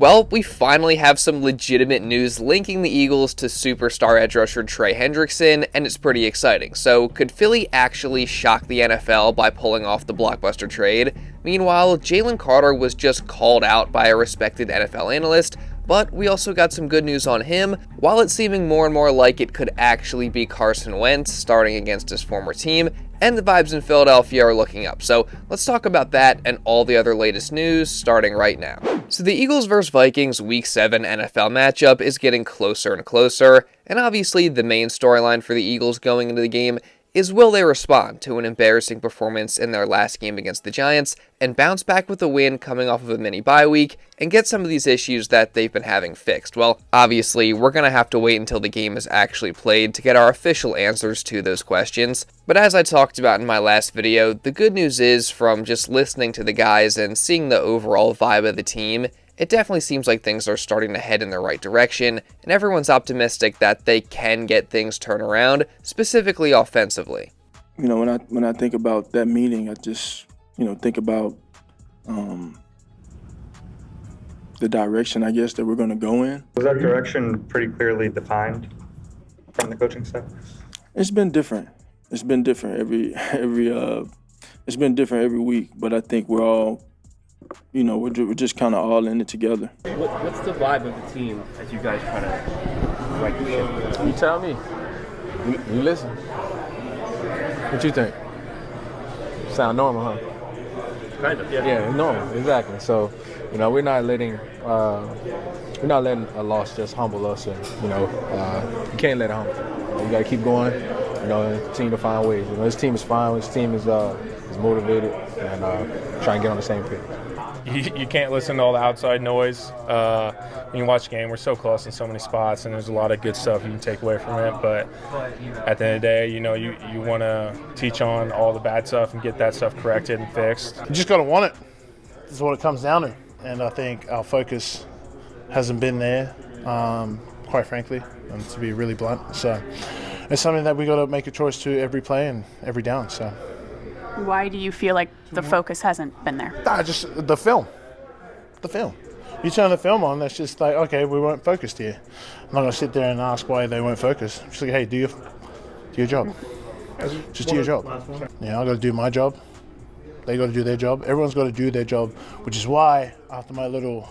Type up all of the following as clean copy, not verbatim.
Well, we finally have some legitimate news linking the Eagles to superstar edge rusher Trey Hendrickson, and it's pretty exciting. So, could Philly actually shock the NFL by pulling off the blockbuster trade? Meanwhile, Jalen Carter was just called out by a respected NFL analyst, but we also got some good news on him, while it's seeming more and more like it could actually be Carson Wentz starting against his former team, and the vibes in Philadelphia are looking up. So let's talk about that and all the other latest news starting right now. So the Eagles vs Vikings Week 7 NFL matchup is getting closer and closer, and obviously the main storyline for the Eagles going into the game is, will they respond to an embarrassing performance in their last game against the Giants and bounce back with a win coming off of a mini bye week and get some of these issues that they've been having fixed? Well, obviously, we're going to have to wait until the game is actually played to get our official answers to those questions. But as I talked about in my last video, the good news is, from just listening to the guys and seeing the overall vibe of the team, it definitely seems like things are starting to head in the right direction, and everyone's optimistic that they can get things turned around, specifically offensively. You know, when I think about that meeting, I just, think about the direction, I guess, that we're going to go in. Was that direction pretty clearly defined from the coaching staff? It's been different. It's been different it's been different every week, but I think we're all, we're just kind of all in it together. What's the vibe of the team as you guys try to right the ship? You tell me. You listen. What you think? Sound normal, huh? Kind of, yeah. Yeah, normal, exactly. So, we're not letting a loss just humble us, and you can't let it humble. You got to keep going, and continue to find ways. This team is fine. This team is motivated and trying to get on the same page. You can't listen to all the outside noise. When you watch the game, we're so close in so many spots, and there's a lot of good stuff you can take away from it. But at the end of the day, you want to teach on all the bad stuff and get that stuff corrected and fixed. You just got to want it. That's what it comes down to. And I think our focus hasn't been there, quite frankly, and to be really blunt. So it's something that we got to make a choice to every play and every down. So. Why do you feel like the focus hasn't been there? Just the film. You turn the film on, that's just like, okay, we weren't focused here. I'm not going to sit there and ask why they weren't focused. Just like, hey, do your job. Just do your job. I got to do my job. They got to do their job. Everyone's got to do their job, which is why after the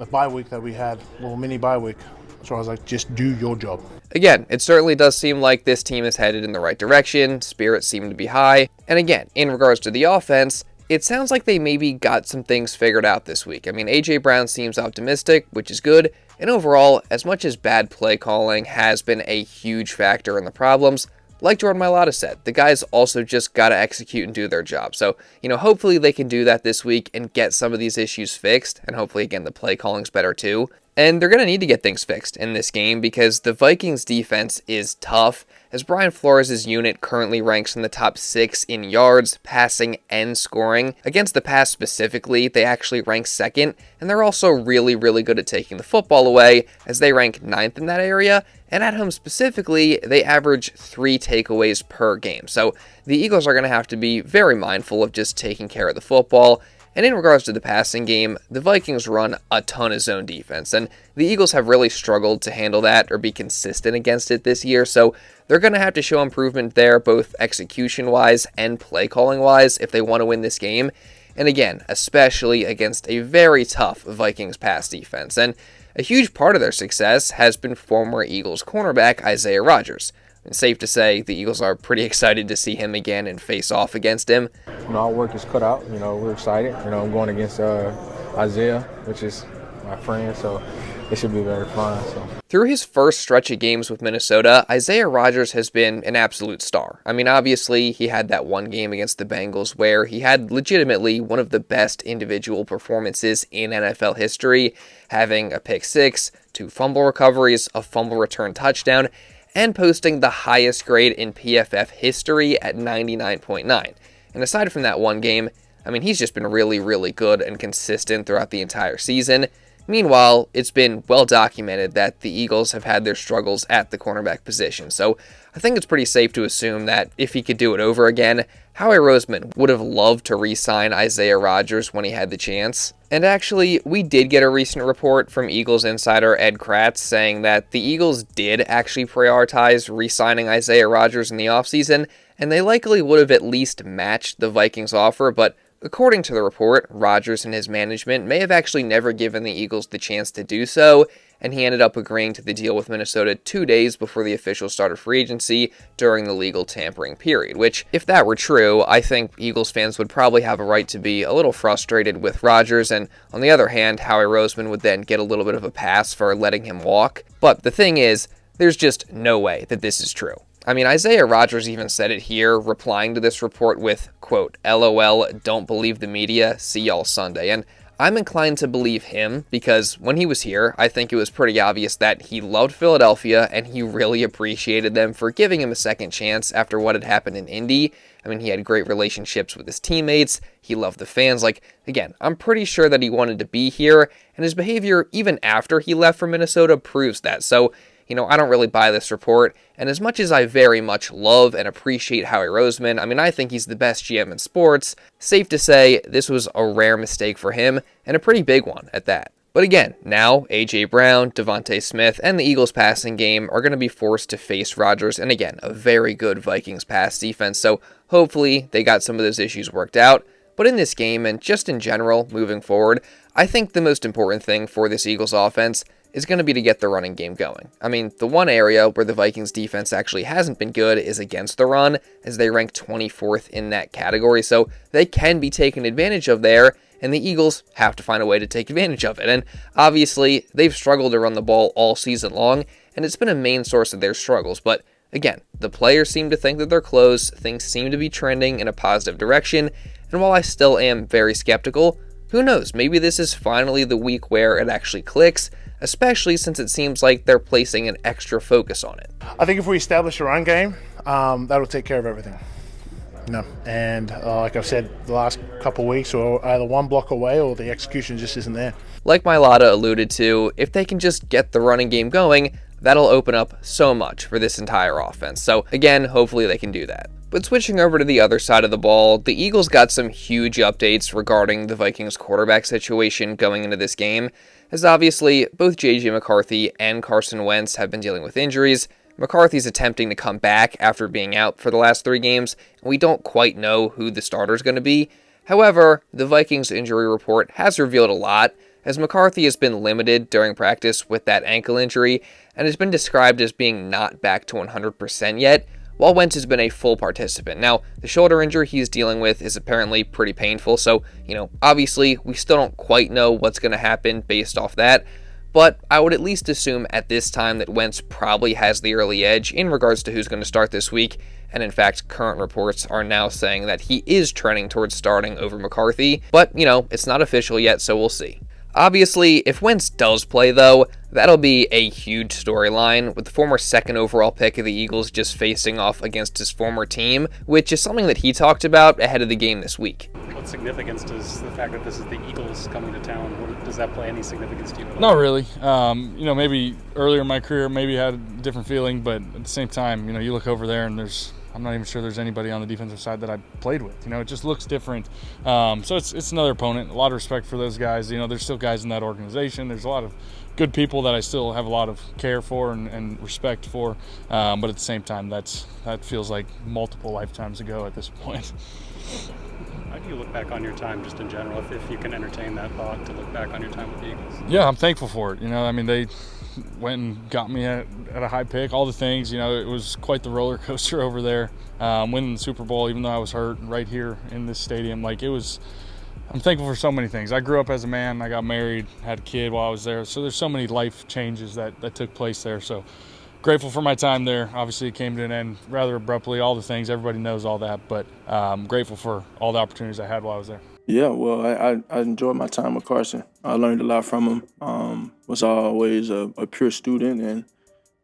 bye week that we had, mini bye week, so I was like, just do your job. Again, it certainly does seem like this team is headed in the right direction, spirits seem to be high, and again, in regards to the offense, it sounds like they maybe got some things figured out this week. I mean, A.J. Brown seems optimistic, which is good, and overall, as much as bad play calling has been a huge factor in the problems, like Jordan Mailata said, the guys also just got to execute and do their job. So, hopefully they can do that this week and get some of these issues fixed, and hopefully, again, the play calling's better too. And they're going to need to get things fixed in this game because the Vikings defense is tough, as Brian Flores' unit currently ranks in the top 6 in yards, passing, and scoring. Against the pass specifically, they actually rank 2nd, and they're also really, really good at taking the football away, as they rank 9th in that area, and at home specifically, they average 3 takeaways per game. So the Eagles are going to have to be very mindful of just taking care of the football. And in regards to the passing game, the Vikings run a ton of zone defense, and the Eagles have really struggled to handle that or be consistent against it this year, so they're going to have to show improvement there, both execution-wise and play-calling-wise, if they want to win this game. And again, especially against a very tough Vikings pass defense. And a huge part of their success has been former Eagles cornerback Isaiah Rodgers. It's safe to say the Eagles are pretty excited to see him again and face off against him. Our work is cut out. We're excited. I'm going against Isaiah, which is my friend, so it should be very fun. So. Through his first stretch of games with Minnesota, Isaiah Rodgers has been an absolute star. I mean, obviously, he had that one game against the Bengals where he had legitimately one of the best individual performances in NFL history, having a pick 6, 2 fumble recoveries, a fumble return touchdown, and posting the highest grade in PFF history at 99.9. And aside from that one game, I mean, he's just been really, really good and consistent throughout the entire season. Meanwhile, it's been well documented that the Eagles have had their struggles at the cornerback position, so I think it's pretty safe to assume that if he could do it over again, Howie Roseman would have loved to re-sign Isaiah Rodgers when he had the chance. And actually, we did get a recent report from Eagles insider Ed Kratz saying that the Eagles did actually prioritize re-signing Isaiah Rodgers in the offseason, and they likely would have at least matched the Vikings offer, but according to the report, Rodgers and his management may have actually never given the Eagles the chance to do so, and he ended up agreeing to the deal with Minnesota 2 days before the official start of free agency during the legal tampering period, which, if that were true, I think Eagles fans would probably have a right to be a little frustrated with Rodgers, and on the other hand, Howie Roseman would then get a little bit of a pass for letting him walk. But the thing is, there's just no way that this is true. I mean, Isaiah Rodgers even said it here, replying to this report with, quote, "LOL, don't believe the media, see y'all Sunday." And I'm inclined to believe him because when he was here, I think it was pretty obvious that he loved Philadelphia and he really appreciated them for giving him a second chance after what had happened in Indy. I mean, he had great relationships with his teammates. He loved the fans. Like, again, I'm pretty sure that he wanted to be here, and his behavior even after he left for Minnesota proves that. So, I don't really buy this report, and as much as I very much love and appreciate Howie Roseman, I mean, I think he's the best GM in sports, safe to say this was a rare mistake for him, and a pretty big one at that. But again, now A.J. Brown, Devontae Smith, and the Eagles' passing game are going to be forced to face Rodgers, and again, a very good Vikings pass defense, so hopefully they got some of those issues worked out. But in this game, and just in general, moving forward, I think the most important thing for this Eagles offense is going to be to get the running game going. I mean, the one area where the Vikings defense actually hasn't been good is against the run, as they rank 24th in that category, so they can be taken advantage of there, and the Eagles have to find a way to take advantage of it. And obviously, they've struggled to run the ball all season long, and it's been a main source of their struggles, but again, the players seem to think that they're close, things seem to be trending in a positive direction, and while I still am very skeptical, who knows, maybe this is finally the week where it actually clicks, especially since it seems like they're placing an extra focus on it. I think if we establish a run game, that'll take care of everything. And like I've said, the last couple of weeks, we're either one block away or the execution just isn't there. Like Mailata alluded to, if they can just get the running game going, that'll open up so much for this entire offense. So again, hopefully they can do that. But switching over to the other side of the ball, the Eagles got some huge updates regarding the Vikings quarterback situation going into this game, as obviously both J.J. McCarthy and Carson Wentz have been dealing with injuries. McCarthy's attempting to come back after being out for the last 3 games, and we don't quite know who the starter's going to be. However, the Vikings injury report has revealed a lot, as McCarthy has been limited during practice with that ankle injury, and has been described as being not back to 100% yet, while Wentz has been a full participant. Now, the shoulder injury he's dealing with is apparently pretty painful, so, obviously, we still don't quite know what's going to happen based off that, but I would at least assume at this time that Wentz probably has the early edge in regards to who's going to start this week, and in fact, current reports are now saying that he is trending towards starting over McCarthy, but, it's not official yet, so we'll see. Obviously, if Wentz does play, though, that'll be a huge storyline, with the former 2nd overall pick of the Eagles just facing off against his former team, which is something that he talked about ahead of the game this week. What significance does the fact that this is the Eagles coming to town, does that play any significance to you? Not really. Maybe earlier in my career, maybe had a different feeling, but at the same time, you look over there and I'm not even sure there's anybody on the defensive side that I played with. It just looks different. So it's another opponent. A lot of respect for those guys. There's still guys in that organization. There's a lot of good people that I still have a lot of care for and respect for. But at the same time, that feels like multiple lifetimes ago at this point. How do you look back on your time just in general, if you can entertain that thought to look back on your time with the Eagles? Yeah, I'm thankful for it. They went and got me at a high pick, all the things. It was quite the roller coaster over there. Winning the Super Bowl, even though I was hurt, right here in this stadium. I'm thankful for so many things. I grew up as a man. I got married, had a kid while I was there. So there's so many life changes that took place there. So grateful for my time there. Obviously, it came to an end rather abruptly, all the things. Everybody knows all that. But I'm grateful for all the opportunities I had while I was there. Yeah, well, I enjoyed my time with Carson. I learned a lot from him. Was always a pure student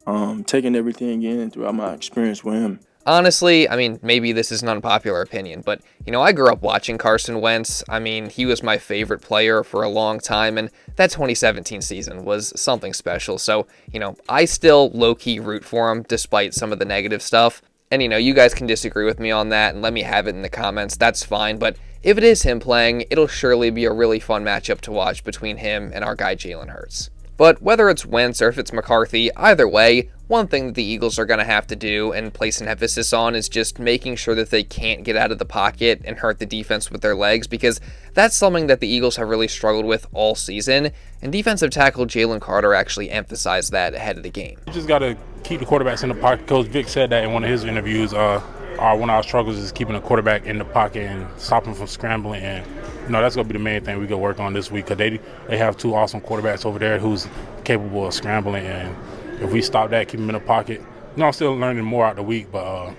and taking everything in throughout my experience with him. Honestly, I mean, maybe this is an unpopular opinion, but, I grew up watching Carson Wentz. I mean, he was my favorite player for a long time, and that 2017 season was something special. So, I still low-key root for him despite some of the negative stuff. And, you guys can disagree with me on that and let me have it in the comments. That's fine, but if it is him playing, it'll surely be a really fun matchup to watch between him and our guy Jalen Hurts. But whether it's Wentz or if it's McCarthy, either way, one thing that the Eagles are going to have to do and place an emphasis on is just making sure that they can't get out of the pocket and hurt the defense with their legs, because that's something that the Eagles have really struggled with all season, and defensive tackle Jalen Carter actually emphasized that ahead of the game. You just got to keep the quarterbacks in the pocket. Coach Vic said that in one of his interviews. One of our struggles is keeping the quarterback in the pocket and stopping from scrambling, and that's going to be the main thing we got to work on this week, because they have two awesome quarterbacks over there who's capable of scrambling, and if we stop that, keep them in the pocket. I'm still learning more out the week, but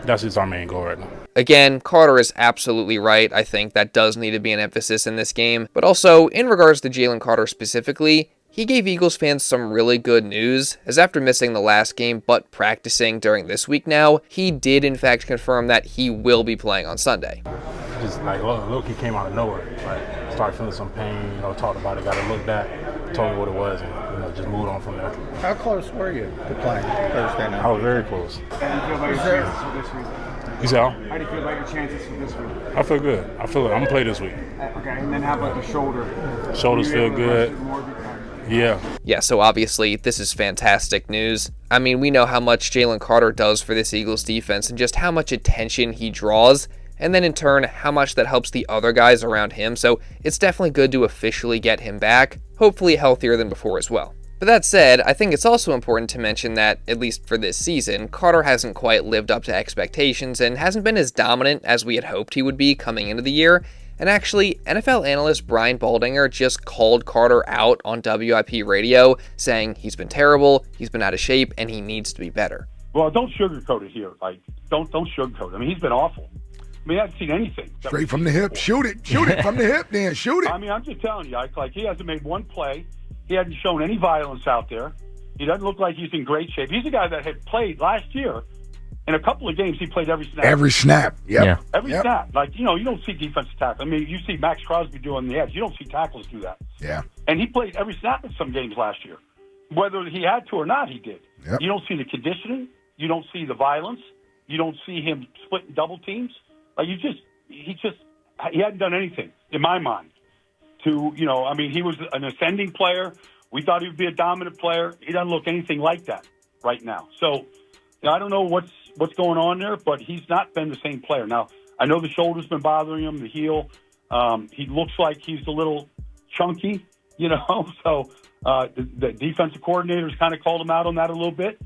that's just our main goal right now. Again, Carter is absolutely right. I think that does need to be an emphasis in this game. But also, in regards to Jalen Carter specifically, he gave Eagles fans some really good news, as after missing the last game but practicing during this week now, he did in fact confirm that he will be playing on Sunday. Just like Loki came out of nowhere, started feeling some pain, talked about it, got it looked at, told me what it was, and just moved on from there. How close were you to playing Thursday night? I was very close. How do you feel about your chances for this week? You said how? How do you feel about your chances for this week? I feel good. I'm going to play this week. Okay, and then how about the shoulder? Shoulders feel good. Yeah, so obviously this is fantastic news. I mean, we know how much Jalen Carter does for this Eagles defense and just how much attention he draws, and then in turn, how much that helps the other guys around him. So it's definitely good to officially get him back, hopefully healthier than before as well. But that said, I think it's also important to mention that, at least for this season, Carter hasn't quite lived up to expectations and hasn't been as dominant as we had hoped he would be coming into the year. And actually, NFL analyst Brian Baldinger just called Carter out on WIP radio, saying he's been terrible, he's been out of shape, and he needs to be better. Well, don't sugarcoat it here. Don't sugarcoat it. I mean, he's been awful. I mean, I haven't seen anything. Straight from the hip. Shoot it from the hip, then shoot it. I mean, I'm just telling you, he hasn't made one play. He hasn't shown any violence out there. He doesn't look like he's in great shape. He's a guy that had played last year. In a couple of games, he played every snap. Every snap, yep. Yeah. Every snap. You don't see defensive tackles. I mean, you see Max Crosby doing the edge. You don't see tackles do that. Yeah. And he played every snap in some games last year. Whether he had to or not, he did. Yep. You don't see the conditioning. You don't see the violence. You don't see him splitting double teams. He hadn't done anything, in my mind, he was an ascending player. We thought he would be a dominant player. He doesn't look anything like that right now. So, I don't know what's going on there, but he's not been the same player. Now, I know the shoulder's been bothering him, the heel. He looks like he's a little chunky, so the defensive coordinators kind of called him out on that a little bit.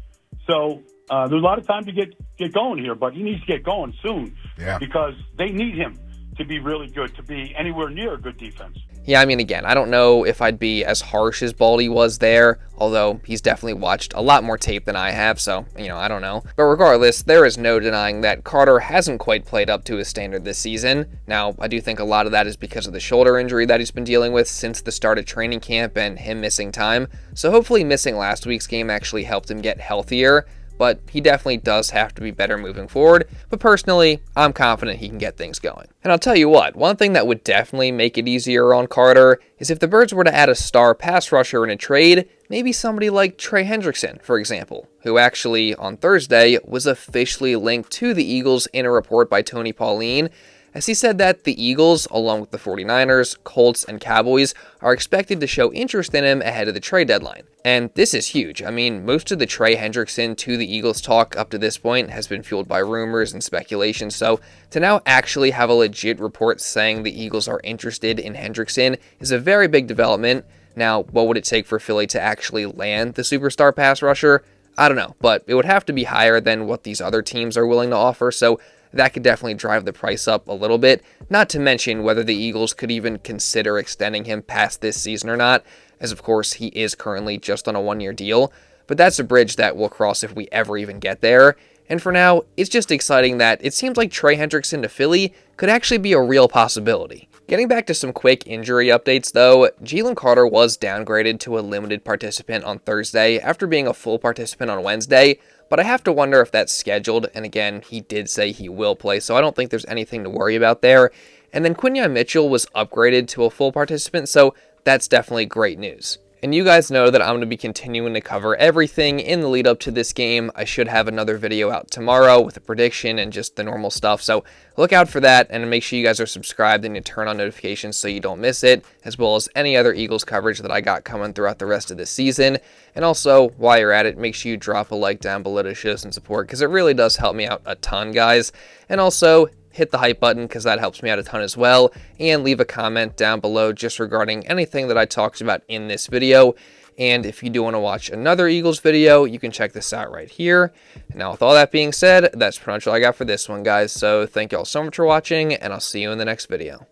So there's a lot of time to get going here, but he needs to get going soon because they need him to be really good, to be anywhere near a good defense. Yeah, I mean, again, I don't know if I'd be as harsh as Baldy was there, although he's definitely watched a lot more tape than I have, so, I don't know. But regardless, there is no denying that Carter hasn't quite played up to his standard this season. Now, I do think a lot of that is because of the shoulder injury that he's been dealing with since the start of training camp and him missing time, so hopefully missing last week's game actually helped him get healthier. But he definitely does have to be better moving forward. But personally, I'm confident he can get things going. And I'll tell you what, one thing that would definitely make it easier on Carter is if the Birds were to add a star pass rusher in a trade, maybe somebody like Trey Hendrickson, for example, who actually, on Thursday, was officially linked to the Eagles in a report by Tony Pauline, as he said that the Eagles, along with the 49ers, Colts, and Cowboys, are expected to show interest in him ahead of the trade deadline. And this is huge. I mean, most of the Trey Hendrickson to the Eagles talk up to this point has been fueled by rumors and speculation, so to now actually have a legit report saying the Eagles are interested in Hendrickson is a very big development. Now, what would it take for Philly to actually land the superstar pass rusher? I don't know, but it would have to be higher than what these other teams are willing to offer, so that could definitely drive the price up a little bit, not to mention whether the Eagles could even consider extending him past this season or not, as of course he is currently just on a one-year deal, but that's a bridge that we'll cross if we ever even get there. And for now, it's just exciting that it seems like Trey Hendrickson to Philly could actually be a real possibility. Getting back to some quick injury updates though, Jalen Carter was downgraded to a limited participant on Thursday after being a full participant on Wednesday, but I have to wonder if that's scheduled, and again, he did say he will play, so I don't think there's anything to worry about there. And then Quinyon Mitchell was upgraded to a full participant, so that's definitely great news. And you guys know that I'm going to be continuing to cover everything in the lead up to this game. I should have another video out tomorrow with a prediction and just the normal stuff. So look out for that, and make sure you guys are subscribed and you turn on notifications so you don't miss it, as well as any other Eagles coverage that I got coming throughout the rest of this season. And also, while you're at it, make sure you drop a like down below to show some support, because it really does help me out a ton, guys. And also, hit the hype button because that helps me out a ton as well, and leave a comment down below just regarding anything that I talked about in this video. And if you do want to watch another Eagles video, you can check this out right here. Now, with all that being said, that's pretty much all I got for this one, guys. So thank you all so much for watching, and I'll see you in the next video.